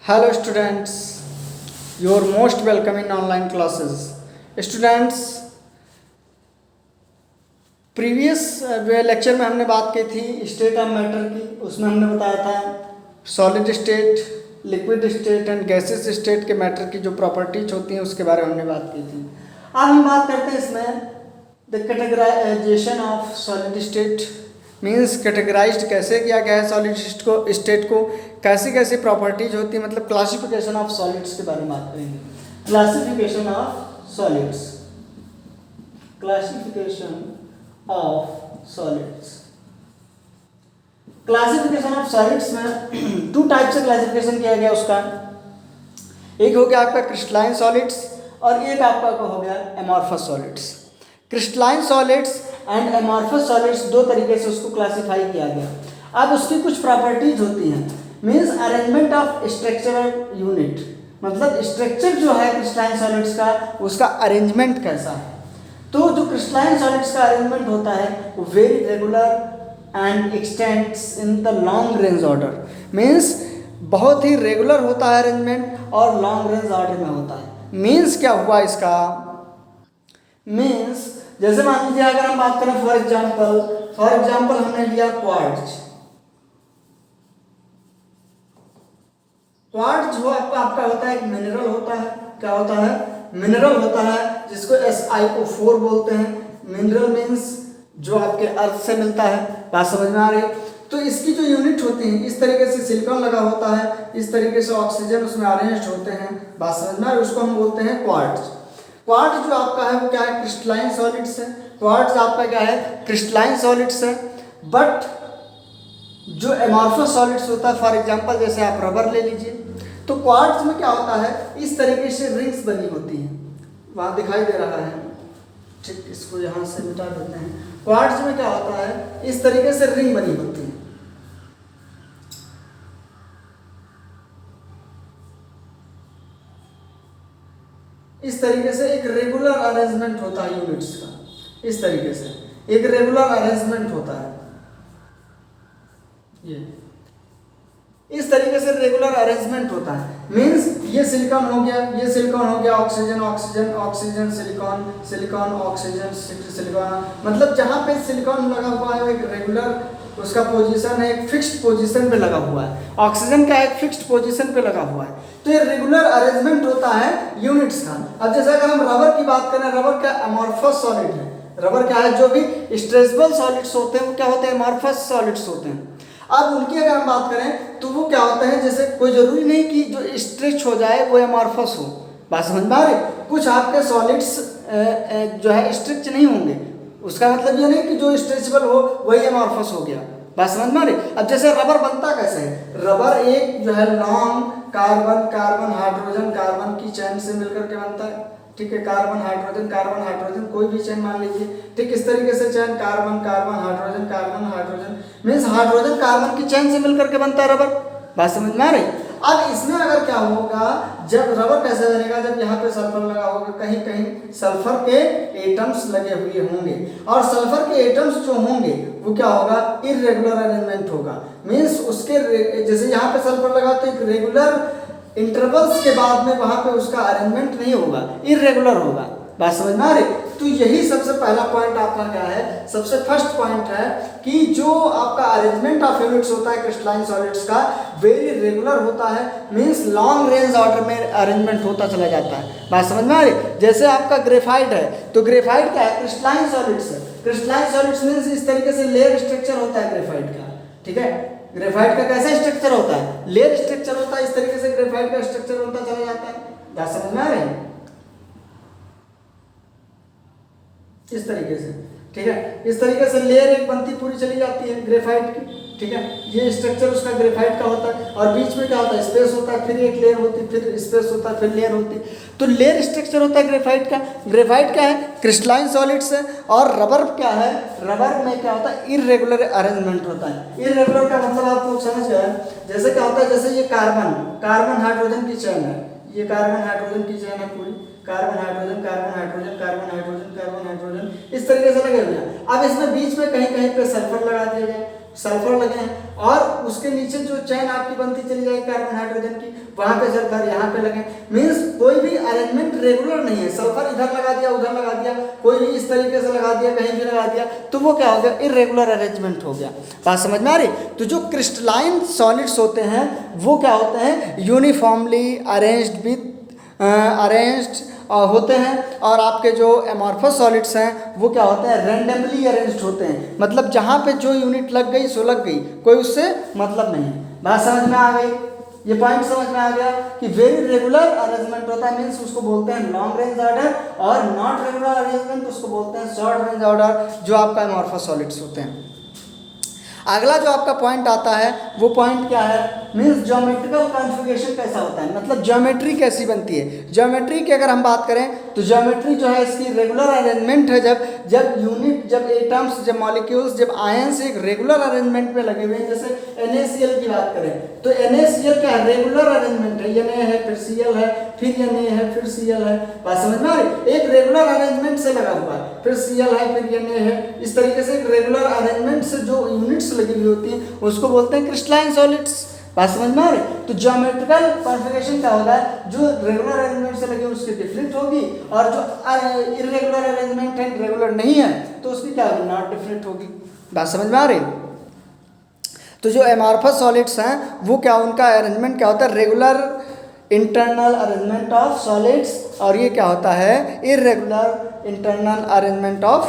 Hello students, you are most welcome in online classes. Students, previous lecture में हमने बात की थी स्टेट ऑफ मैटर की। उसमें हमने बताया था solid state, liquid state and gases state के मैटर की जो प्रॉपर्टीज होती हैं उसके बारे में हमने बात की थी। अब हम बात करते हैं इसमें the categorisation of solid state, means categorised कैसे किया गया है सॉलिड स्टेट को, कैसी कैसी प्रॉपर्टीज होती है, मतलब क्लासिफिकेशन ऑफ सॉलिड्स के बारे में बात करेंगे। Classification of solids, classification of solids. Classification of solids में टू टाइप से क्लासिफिकेशन किया गया उसका। एक हो गया आपका क्रिस्टलाइन सॉलिड्स और एक आपका हो गया amorphous solids. Crystalline solids and amorphous solids दो तरीके से उसको क्लासिफाई किया गया। अब उसकी कुछ प्रॉपर्टीज होती हैं, means arrangement of structural unit, मतलब स्ट्रक्चर जो है क्रिस्टलाइन सॉलिड्स का उसका अरेंजमेंट कैसा है। तो जो क्रिस्टलाइन सॉलिड्स का अरेंजमेंट होता है वो very regular and x tends in the long range order, means बहुत ही रेगुलर होता है अरेंजमेंट और लॉन्ग रेंज ऑर्डर में होता है। मीन्स क्या हुआ इसका, मीन्स जैसे मान लीजिए अगर हम बात करें फॉर एग्जाम्पल हमने लिया क्वार्ट्ज। क्वार्ट्ज जो आपका होता है एक मिनरल होता है। क्या होता है? मिनरल होता है जिसको SiO4 बोलते हैं। मिनरल मीन्स जो आपके अर्थ से मिलता है। बात समझ में आ रही? तो इसकी जो यूनिट होती है इस तरीके से सिलिकॉन लगा होता है, इस तरीके से ऑक्सीजन उसमें अरेंज होते हैं। बात समझ में आ रही? उसको हम बोलते हैं क्वार्ट्ज। क्वार्ट्ज जो आपका है वो क्या है? क्रिस्टलाइन सॉलिड्स है। क्वार्ट्ज आपका क्या है? क्रिस्टलाइन सॉलिड्स है। बट जो एमॉर्फस सॉलिड्स होता है, फॉर एग्जांपल जैसे आप रबर ले लीजिए, तो क्वार्ट्ज में क्या होता है इस तरीके से रिंग्स बनी होती हैं। वहाँ दिखाई दे रहा है, ठीक, इसको यहाँ से मिटा देते हैं। क्वार्ट्ज में क्या होता है इस तरीके से रिंग बनी होती है। इस तरीके से एक रेगुलर अरेंजमेंट होता है यूनिट्स का। इस तरीके से एक रेगुलर अरेंजमेंट होता है। ये इस तरीके से रेगुलर अरेंजमेंट होता है। मींस ये सिलिकॉन हो गया, ये सिलिकॉन हो गया, oxygen oxygen oxygen silicon silicon oxygen silicon, मतलब जहाँ पे सिलिकॉन लगा हुआ है एक रेगुलर उसका पोजीशन है, एक फिक्स्ड पोजीशन पे लगा हुआ है। ऑक्सीजन का एक फिक्स्ड पोजीशन पे लगा हुआ है। तो ये रेगुलर अरेंजमेंट होता है यूनिट्स का। अब जैसे अगर हम रबर की बात करें, रबर क्या अमॉर्फस सॉलिड है। रबर क्या है? जो भी स्ट्रेचेबल सॉलिड्स होते हैं वो क्या होते हैं? अमॉर्फस सॉलिड्स होते हैं। अब उनकी अगर हम बात करें तो वो क्या होते हैं, जैसे कोई जरूरी नहीं कि जो स्ट्रेच हो जाए वो एमॉर्फस हो। बात समझ में आ रही? कुछ आपके सॉलिड्स जो है स्ट्रेच नहीं होंगे, उसका मतलब ये नहीं कि जो स्ट्रेचेबल हो वही एमॉर्फस हो गया। बात समझ में आ रही? अब जैसे रबर बनता कैसे है? रबर एक जो है long carbon carbon hydrogen carbon की चेन से मिलकर के बनता है। ठीक है, कार्बन हाइड्रोजन कोई भी चेन मान लीजिए। ठीक, इस तरीके से chain carbon carbon hydrogen means hydrogen carbon की चेन से मिलकर के बनता है रबर। बात समझ में आ रही? अब इसमें अगर क्या होगा, जब रबर कैसे बनेगा, जब यहाँ पे सल्फर लगा होगा, कहीं कहीं सल्फर के एटम्स लगे हुए होंगे और सल्फर के एटम्स जो होंगे वो क्या होगा? इरेगुलर अरेंजमेंट होगा। मीन्स उसके जैसे यहाँ पे सल्फर लगा तो एक रेगुलर इंटरवल्स के बाद में वहां पे उसका अरेंजमेंट नहीं होगा, इरेगुलर होगा। बात समझ में आ रही? तो यही सबसे पहला पॉइंट आपका क्या है? सबसे फर्स्ट पॉइंट है कि जो आपका अरेंजमेंट ऑफ यूनिट्स होता है क्रिस्टलाइन सॉलिड्स का वेरी रेगुलर होता है। मींस लॉन्ग रेंज ऑर्डर में अरेंजमेंट होता चला जाता है। बात समझ में आ रही? जैसे आपका ग्रेफाइट है, तो ग्रेफाइट क्या है? क्रिस्टलाइन सॉलिड्स है। क्रिस्टलाइन सॉलिड्स मींस इस तरीके से लेयर स्ट्रक्चर होता है ग्रेफाइट का। ठीक है, ग्रेफाइट का कैसा स्ट्रक्चर होता है? लेयर स्ट्रक्चर होता है। इस तरीके से ग्रेफाइट का स्ट्रक्चर होता चला जाता है। बात समझ में आ रही है? इस तरीके से, ठीक है, इस तरीके से लेयर एक बनती पूरी चली जाती है ग्रेफाइट की। ठीक है, ये स्ट्रक्चर उसका ग्रेफाइट का होता है और बीच में क्या होता है? स्पेस होता है, फिर एक लेयर होती है, फिर स्पेस होता है, फिर लेयर होती है। तो लेयर स्ट्रक्चर होता है ग्रेफाइट का। ग्रेफाइट क्या है? क्रिस्टलाइन सॉलिड्स है। और रबर क्या है? रबर में क्या होता है? इरेगुलर अरेंजमेंट होता है। इरेगुलर का मतलब आप लोग समझ गए। जैसे क्या होता है, जैसे ये कार्बन हाइड्रोजन की चेन है, ये कार्बन हाइड्रोजन की चेन है पूरी, carbon hydrogen carbon hydrogen carbon hydrogen carbon hydrogen इस तरीके से लगे हुए हैं। अब इसमें बीच में कहीं कहीं पे सल्फर लगा दिया जाए, सल्फर लगे हैं और उसके नीचे जो चेन आपकी बनती चली जाएगी कार्बन हाइड्रोजन की, वहाँ पे सल्फर यहाँ पे लगे, मीन्स कोई भी अरेंजमेंट रेगुलर नहीं है। सल्फर इधर लगा दिया, उधर लगा दिया, कोई भी इस तरीके से लगा दिया, कहीं भी लगा दिया, तो वो क्या हो गया, इरेगुलर अरेंजमेंट हो गया। बात समझ में आ रही? तो जो क्रिस्टलाइन सॉलिड्स होते हैं वो क्या होते हैं, यूनिफॉर्मली अरेंज्ड होते हैं, और आपके जो एमॉर्फस सॉलिड्स हैं वो क्या होते हैं, रैंडमली अरेंज्ड होते हैं। मतलब जहाँ पे जो यूनिट लग गई सो लग गई, कोई उससे मतलब नहीं है। बात समझ में आ गई? ये पॉइंट समझ में आ गया कि वेरी रेगुलर अरेंजमेंट होता है, मीन्स उसको बोलते हैं लॉन्ग रेंज ऑर्डर, और नॉट रेगुलर अरेंजमेंट उसको बोलते हैं शॉर्ट रेंज ऑर्डर, जो आपका एमॉर्फस सॉलिड्स होते हैं। अगला जो आपका पॉइंट आता है वो पॉइंट क्या है, मीन्स ज्योमेट्रिकल कॉन्फ़िगरेशन कैसा होता है, मतलब ज्योमेट्री कैसी बनती है। ज्योमेट्री की अगर हम बात करें तो ज्योमेट्री जो है इसकी रेगुलर अरेंजमेंट है, जब यूनिट, जब एटम्स, जब मॉलिक्यूल्स, जब आयंस एक रेगुलर अरेंजमेंट में लगे हुए हैं। जैसे NaCl की बात करें तो NaCl क्या है, रेगुलर अरेंजमेंट है, Na है, फिर Cl है, फिर Na है, फिर Cl है। बात समझ में आ रही? एक रेगुलर अरेंजमेंट से लगा हुआ है, फिर Cl है, फिर Na है, इस तरीके से एक रेगुलर अरेंजमेंट से जो यूनिट्स लगी हुई होती हैं उसको बोलते हैं क्रिस्टलाइन सॉलिड्स। बात समझ में आ रही? तो ज्योमेट्रिकल कॉन्फ़िगरेशन क्या होगा, जो रेगुलर अरेंजमेंट से लगी उसकी डिफरेंट होगी, और जो इरेगुलर अरेंजमेंट है, रेगुलर नहीं है, तो उसकी क्या होगी, नॉट डिफरेंट होगी। बात समझ में आ रही? तो जो एमॉर्फस सॉलिड्स हैं वो क्या, उनका अरेंजमेंट क्या होता है, regular internal arrangement of solids, और ये क्या होता है, irregular internal arrangement of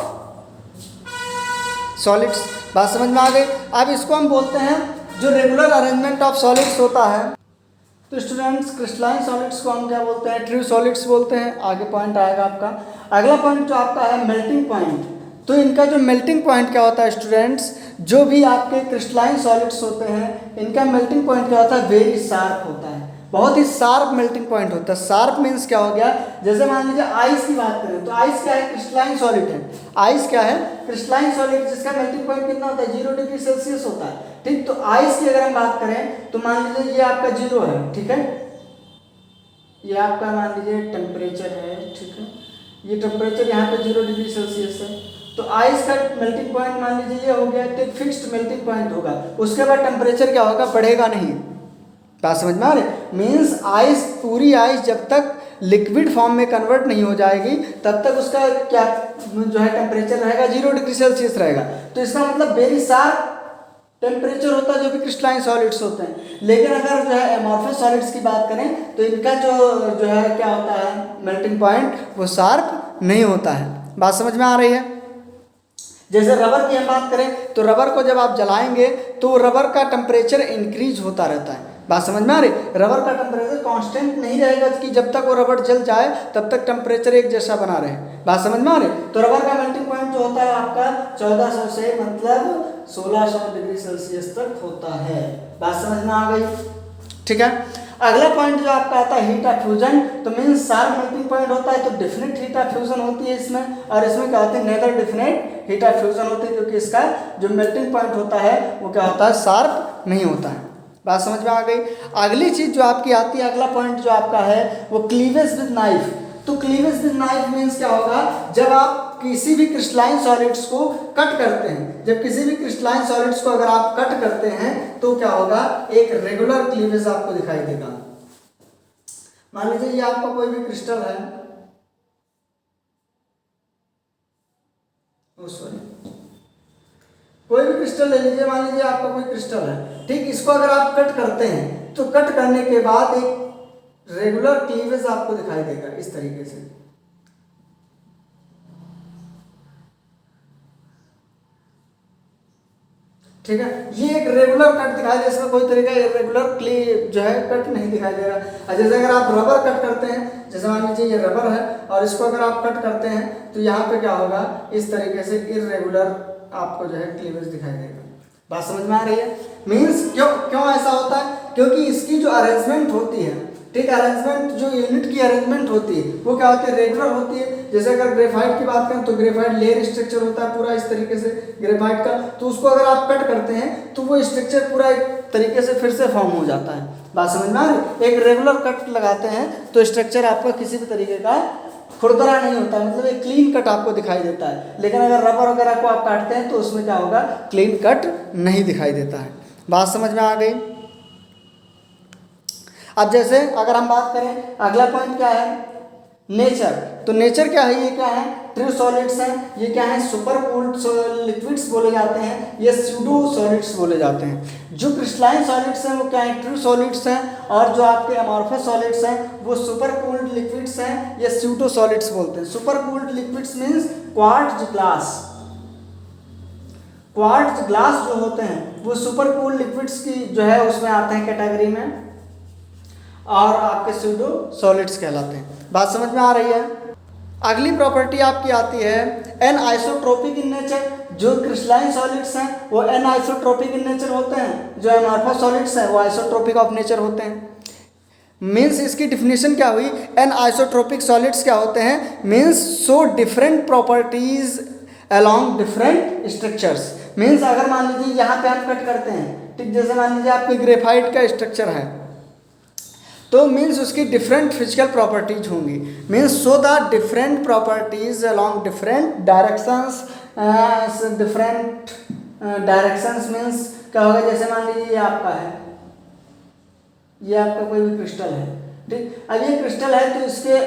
solids. बात समझ में आ गई? अब इसको हम बोलते हैं जो रेगुलर अरेंजमेंट ऑफ सॉलिड्स होता है, तो स्टूडेंट्स क्रिस्टलाइन सॉलिड्स को हम क्या बोलते हैं, ट्रू सॉलिड्स बोलते हैं। आगे पॉइंट आएगा आपका, अगला पॉइंट जो आपका है मेल्टिंग पॉइंट। तो इनका जो मेल्टिंग पॉइंट क्या होता है स्टूडेंट्स, जो भी आपके क्रिस्टलाइन सॉलिड्स होते हैं इनका मेल्टिंग पॉइंट क्या होता है, वेरी शार्प होता है, बहुत ही शार्प मेल्टिंग पॉइंट होता है। शार्प मीन्स क्या हो गया, जैसे मान लीजिए आइस की बात करें तो आइस क्या है, क्रिस्टलाइन सॉलिड है। आइस क्या है, क्रिस्टलाइन सॉलिड, जिसका मेल्टिंग पॉइंट कितना होता है, 0 डिग्री सेल्सियस होता है। ठीक, तो आइस की अगर हम बात करें तो मान लीजिए ये आपका 0 है, ठीक है, ये आपका मान लीजिए टेम्परेचर है, ठीक है, ये टेम्परेचर यहाँ पे 0 डिग्री सेल्सियस है। तो आइस का मेल्टिंग पॉइंट मान लीजिए ये हो गया, तो एक फिक्स्ड मेल्टिंग पॉइंट होगा, उसके बाद टेम्परेचर क्या होगा, बढ़ेगा नहीं। बात समझ में आ रही? मीन्स आइस, पूरी आइस जब तक लिक्विड फॉर्म में कन्वर्ट नहीं हो जाएगी तब तक उसका क्या जो है टेम्परेचर रहेगा, 0 डिग्री सेल्सियस रहेगा। तो इसका मतलब वेरी शार्प टेम्परेचर होता है जो भी क्रिस्टलाइन सॉलिड्स होते हैं। लेकिन अगर जो है एमॉर्फस सॉलिड्स की बात करें तो इनका जो है क्या होता है, मेल्टिंग पॉइंट वो शार्प नहीं होता है। बात समझ में आ रही है? जैसे रबर की हम बात करें तो रबर को जब आप जलाएंगे तो रबर का टेम्परेचर इंक्रीज होता रहता है। बात समझ में आ रही? रबर का टेम्परेचर कांस्टेंट नहीं रहेगा कि जब तक वो रबर जल जाए तब तक टेम्परेचर एक जैसा बना रहे। बात समझ में आ रही? तो रबर का मेल्टिंग पॉइंट जो होता है आपका 1400 से मतलब 1600 डिग्री सेल्सियस तक होता है। बात समझ में आ गई? ठीक है। अगला पॉइंट जो आपका आता है हीट ऑफ फ्यूजन। तो मीन्स शार्प मेल्टिंग पॉइंट होता है तो डिफिनेट हीट ऑफ फ्यूजन होती है इसमें, और इसमें क्या होती है, neither definite heat of fusion होती है, क्योंकि इसका जो मेल्टिंग पॉइंट होता है वो क्या होता है, शार्प नहीं होता है। बात समझ में आ गई? अगली चीज जो आपकी आती है, अगला पॉइंट जो आपका है वो क्लीवेज विद नाइफ। तो क्लीवेज विद नाइफ मीन्स क्या होगा, जब आप किसी भी क्रिस्टलाइन सॉलिड्स को कट करते हैं, जब किसी भी क्रिस्टलाइन सॉलिड्स को अगर आप कट करते हैं तो क्या होगा, एक रेगुलर क्लीवेज आपको दिखाई देगा। मान लीजिए ये आपका कोई भी क्रिस्टल है, सॉरी कोई भी क्रिस्टल ले लीजिए, मान लीजिए आपका कोई क्रिस्टल है, ठीक, इसको अगर आप कट करते हैं तो कट करने के बाद एक रेगुलर क्लीवेज आपको दिखाई देगा इस तरीके से। ठीक है, ये एक रेगुलर कट दिखाई दे, इसमें कोई तरीका इरेगुलर जो है कट नहीं दिखाई देगा। जैसे अगर आप रबर कट करते हैं, जैसे मान लीजिए ये रबर है और इसको अगर आप कट करते हैं तो यहाँ पे क्या होगा, इस तरीके से इरेगुलर आपको जो है क्लीवेज दिखाई देगा। बात समझ में आ रही है? मीन्स क्यों ऐसा होता है, क्योंकि इसकी जो अरेंजमेंट होती है, ठीक, अरेंजमेंट जो यूनिट की अरेंजमेंट होती है वो क्या होती है, रेगुलर होती है। जैसे अगर ग्रेफाइट की बात करें तो ग्रेफाइट लेयर स्ट्रक्चर होता है पूरा इस तरीके से ग्रेफाइट का, तो उसको अगर आप कट करते हैं तो वो स्ट्रक्चर पूरा एक तरीके से फिर से फॉर्म हो जाता है। बात समझ में आ रही? एक रेगुलर कट लगाते हैं तो स्ट्रक्चर आपका किसी भी तरीके का खुरदरा नहीं होता, मतलब एक क्लीन कट आपको दिखाई देता है। लेकिन अगर रबर वगैरह को आप काटते हैं तो उसमें क्या होगा, क्लीन कट नहीं दिखाई देता है। बात समझ में आ गई? अब जैसे अगर हम बात करें, अगला पॉइंट क्या है, नेचर। तो नेचर क्या है, ये क्या है, ट्रू सॉलिड्स हैं, ये क्या है, सुपर कूल्ड लिक्विड्स बोले जाते हैं, ये स्यूडो सॉलिड्स बोले जाते हैं। जो क्रिस्टलाइन सॉलिड्स हैं वो क्या है, ट्रू सॉलिड्स हैं, और जो आपके अमॉर्फस सॉलिड्स हैं वो सुपर कूल्ड लिक्विड्स हैं, ये स्यूडो सॉलिड्स बोलते हैं। Super cooled liquids means quartz glass, quartz glass जो होते हैं वो सुपर कूल्ड लिक्विड्स की जो है उसमें आते हैं कैटेगरी में, और आपके स्यूडो सॉलिड्स कहलाते हैं। बात समझ में आ रही है। अगली प्रॉपर्टी आपकी आती है एन आइसोट्रोपिक इन नेचर। जो क्रिस्टलाइन सॉलिड्स हैं वो एन आइसोट्रोपिक इन नेचर होते हैं, जो अमॉर्फस सॉलिड्स हैं वो आइसोट्रोपिक ऑफ नेचर होते हैं। मीन्स इसकी डिफिनेशन क्या हुई, एन आइसोट्रोपिक सॉलिड्स क्या होते हैं, means so different properties along different structures. Means अगर मान लीजिए यहाँ पे आप कट करते हैं, ठीक, जैसे मान लीजिए आपके ग्रेफाइट का स्ट्रक्चर है, तो मीन्स उसकी डिफरेंट फिजिकल प्रॉपर्टीज होंगी। Means so the different properties along different directions, different directions means क्या होगा, जैसे मान लीजिए ये आपका है, ये आपका कोई भी क्रिस्टल है, ठीक। अब ये क्रिस्टल है तो इसके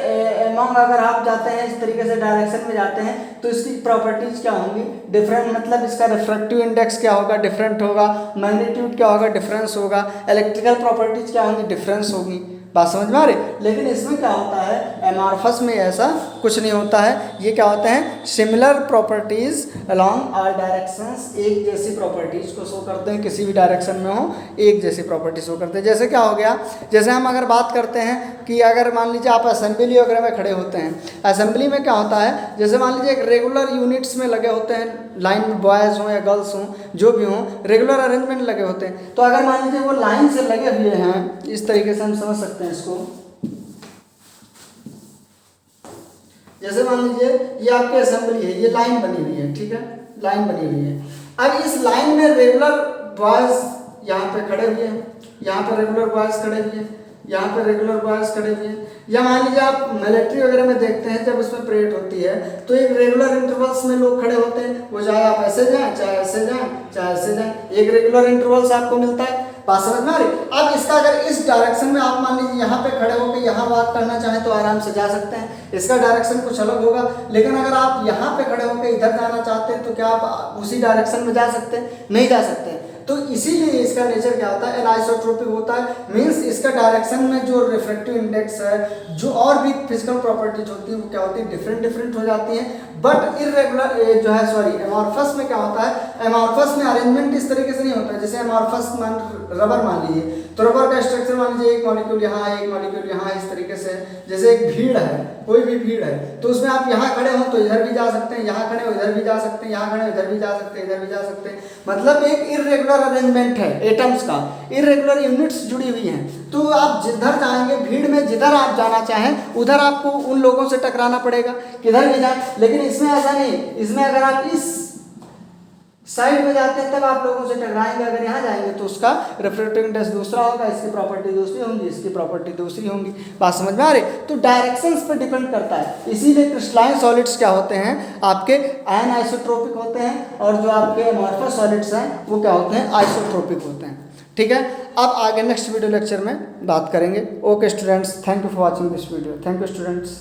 एमॉन्ग अगर आप जाते हैं इस तरीके से डायरेक्शन में जाते हैं तो इसकी प्रॉपर्टीज क्या होंगी, डिफरेंट। मतलब इसका रिफ्रैक्टिव इंडेक्स क्या होगा, डिफरेंट होगा, मैग्नीट्यूड क्या होगा, डिफरेंस होगा, इलेक्ट्रिकल प्रॉपर्टीज क्या होंगी, डिफरेंस होगी। बात समझ में आ रही। लेकिन इसमें क्या होता है, एमॉर्फस में ऐसा कुछ नहीं होता है। ये क्या होता है, similar properties along all directions, एक जैसी प्रॉपर्टीज को शो करते हैं, किसी भी डायरेक्शन में हो एक जैसी प्रॉपर्टी शो करते हैं। जैसे क्या हो गया, जैसे हम अगर बात करते हैं कि अगर मान लीजिए आप असेंबली वगैरह में खड़े होते हैं, असेंबली में क्या होता है, जैसे मान लीजिए एक रेगुलर यूनिट्स में लगे होते हैं, लाइन में बॉयज़ हों या गर्ल्स हों, जो भी हों, रेगुलर अरेंजमेंट लगे होते हैं। तो अगर मान लीजिए वो लाइन से लगे हुए हैं, इस तरीके से हम समझ सकते हैं इसको। जैसे मान लीजिए ये आपकी असेंबली है, ये लाइन बनी हुई है, ठीक है, लाइन बनी हुई है। अब इस लाइन में रेगुलर बॉयज़ यहाँ पे खड़े हुए हैं, यहाँ पे रेगुलर बॉयज़ खड़े हुए हैं, यहाँ पे रेगुलर बॉयज़ खड़े हुए हैं। या मान लीजिए आप मिलिट्री वगैरह में देखते हैं, जब उसमें परेड होती है तो एक रेगुलर इंटरवल्स में लोग खड़े होते हैं, वो चाहे आप ऐसे जाएं, चाहे ऐसे जाएं, चाहे ऐसे जाएं, एक रेगुलर इंटरवल्स आपको मिलता है। बात समझ में आ रही। अब इसका अगर इस डायरेक्शन में आप मान लीजिए यहाँ पे खड़े होकर यहाँ वॉक करना चाहें तो आराम से जा सकते हैं, इसका डायरेक्शन कुछ अलग होगा। लेकिन अगर आप यहाँ पे खड़े होकर इधर जाना चाहते हैं तो क्या आप उसी डायरेक्शन में जा सकते हैं, नहीं जा सकते। तो इसीलिए इसका नेचर क्या होता है, एनाइसोट्रोपिक होता है। मींस इसका डायरेक्शन में जो रिफ्रैक्टिव इंडेक्स है, जो और भी फिजिकल प्रॉपर्टीज होती है वो क्या होती है, डिफरेंट डिफरेंट हो जाती हैं। बट इरेगुलर जो है सॉरी एमॉर्फस में क्या होता है, एमॉर्फस में अरेंजमेंट इस तरीके से नहीं होता है। जैसे एमॉर्फस रबर मान लीजिए, तो रबर का स्ट्रक्चर मान लीजिए एक मॉलिक्यूल यहाँ है, एक मॉलिक्यूल यहाँ है, इस तरीके से। जैसे एक भीड़ है, कोई भी भीड़ है, तो उसमें आप यहाँ खड़े हो तो इधर भी जा सकते हैं, यहाँ खड़े हो इधर भी जा सकते हैं, यहाँ खड़े हो इधर भी जा सकते हैं, इधर भी जा सकते हैं। मतलब एक इरेगुलर अरेंजमेंट है एटम्स का, इरेगुलर यूनिट्स जुड़ी हुई हैं। तो आप जिधर जाएंगे भीड़ में, जिधर आप जाना चाहें उधर आपको उन लोगों से टकराना पड़ेगा, किधर भी जाए। लेकिन इसमें ऐसा नहीं, इसमें अगर आप इस साइड में जाते हैं तब आप लोगों से टकराएंगे, अगर यहाँ जाएंगे तो उसका रिफ्रैक्टिव इंडेक्स दूसरा होगा, इसकी प्रॉपर्टी दूसरी होंगी, इसकी प्रॉपर्टी दूसरी होंगी। बात समझ में आ रही। तो डायरेक्शंस पे डिपेंड करता है। इसीलिए क्रिस्टलाइन सॉलिड्स क्या होते हैं, आपके अनआइसोट्रोपिक होते हैं, और जो आपके अमॉर्फस सॉलिड्स हैं वो क्या होते हैं, आइसोट्रोपिक होते हैं। ठीक है, अब आगे नेक्स्ट वीडियो लेक्चर में बात करेंगे। Okay students, thank you for watching this video. Thank you students.